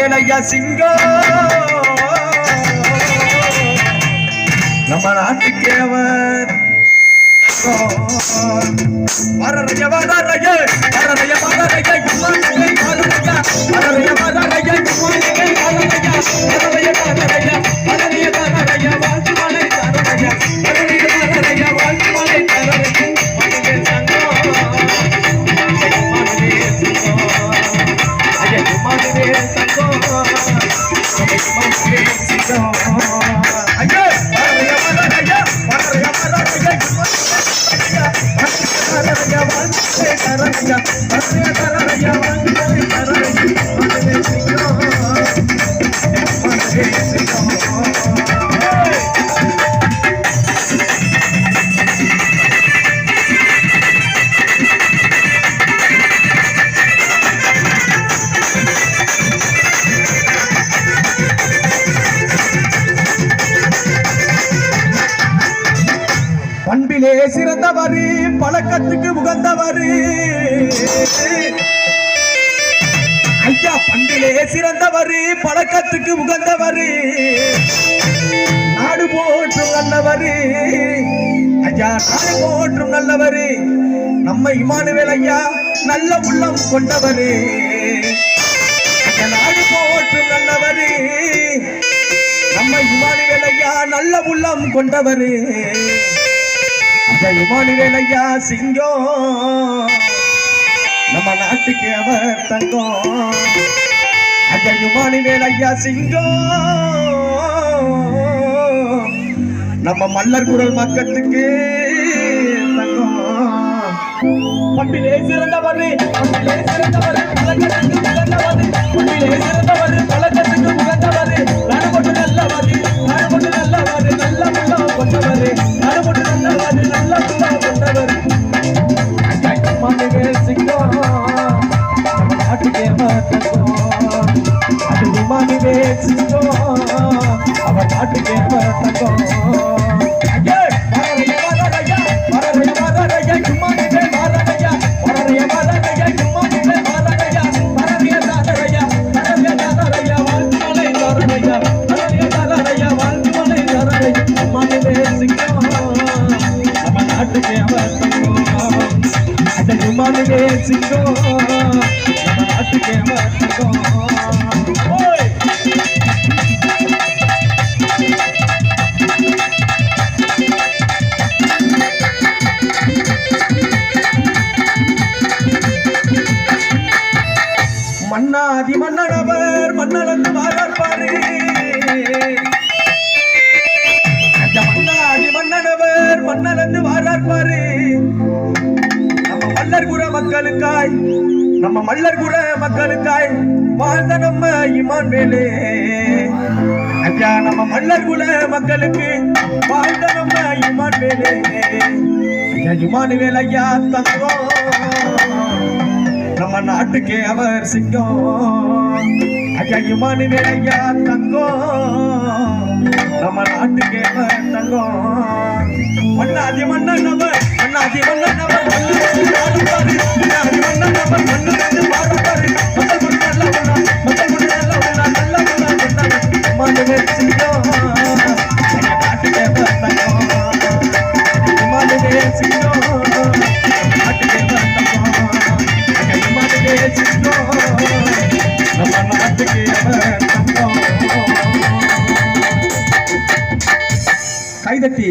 வேலையா சிங்கம் நம்ம நாட்டுக்கேவர் வரரைய வரரைய வரரைய வரரைய குமாரனை வரரைய வரரைய வரரைய குமாரனை வரரைய வரரைய வரரைய வரரைய வரரைய வாழ்த்துமலை வரரைய வரரைய வரரைய வாழ்த்துமலை வரரைய மனதே சங்கம் மனதே சங்கம் மனதே சங்கம் ஐயோ வரரைய வரரைய வரரைய வரரைய பண்பிலே சிறந்தவரு பழக்கத்துக்கு உகந்தவரு ஐயா பண்பிலே சிறந்தவரு பழக்கத்துக்கு உகந்தவரு நாடு போற்றும் நல்லவரு ஐயா நாடு போற்றும் நல்லவரு நம்ம இமானுவேல் ஐயா நல்ல உள்ளம் கொண்டவரு நாடு போற்றும் நல்லவரு நம்ம இமானுவேல் ஐயா நல்ல உள்ளம் கொண்டவரு இமானுவேல் ஐயா சிங்கம் நம்ம நாட்டுக்கு அவர் தங்கம் ஐயா இமானுவேல் ஐயா சிங்கம் நம்ம மல்லர் குரல் மக்களுக்கு தங்கம் பண்பிலே சிறந்தவர் பண்பிலே சிறந்தவர் பழக்கத்துக்கு உகந்தவர் பண்பிலே சிறந்தவர் பழக்கத்துக்கு உகந்தவர் நடுபட்டு நல்லவர் நடுபட்டு நல்லவர் நல்ல முள்ள கொண்டவர் நடுபட்டு நல்லவர் நல்ல முள்ள கொண்டவர் இமானுவேல் சிங்கம் நம்ம நாட்டுக்கே தங்கம் அது இமானுவேல் சிங்கம் அவர் நாட்டுக்கே தங்கம் இமானுவேல் சிங்கம் நம்ம நாட்டுக்கே தங்கம் மன்னாதி மன்னனவர் மன்னலந்து வாழப்பாரு மன்னாதி மன்னனவர் மன்னலந்து வாழப்பாரு மக்களுக்காய் நம்ம மல்லர்குற மக்களுக்காய் வாழ்ந்த நம்ம இமானுவேலே ஐயா நம்ம மல்லர்குல மக்களுக்கு வாழ்ந்த நம்ம இமானுவேலே ஐயா இமானுவேல் ஐயா தங்கம் நம்ம நாட்டுக்கே அவர் சிங்கம் ஐயா இமானுவேல் ஐயா தங்கம் நம்ம நாட்டுக்கே அவர் தங்கம் மன்னாதி மன்னன் அவர் மன்னாதி மன்னன் அவர் கைதட்டி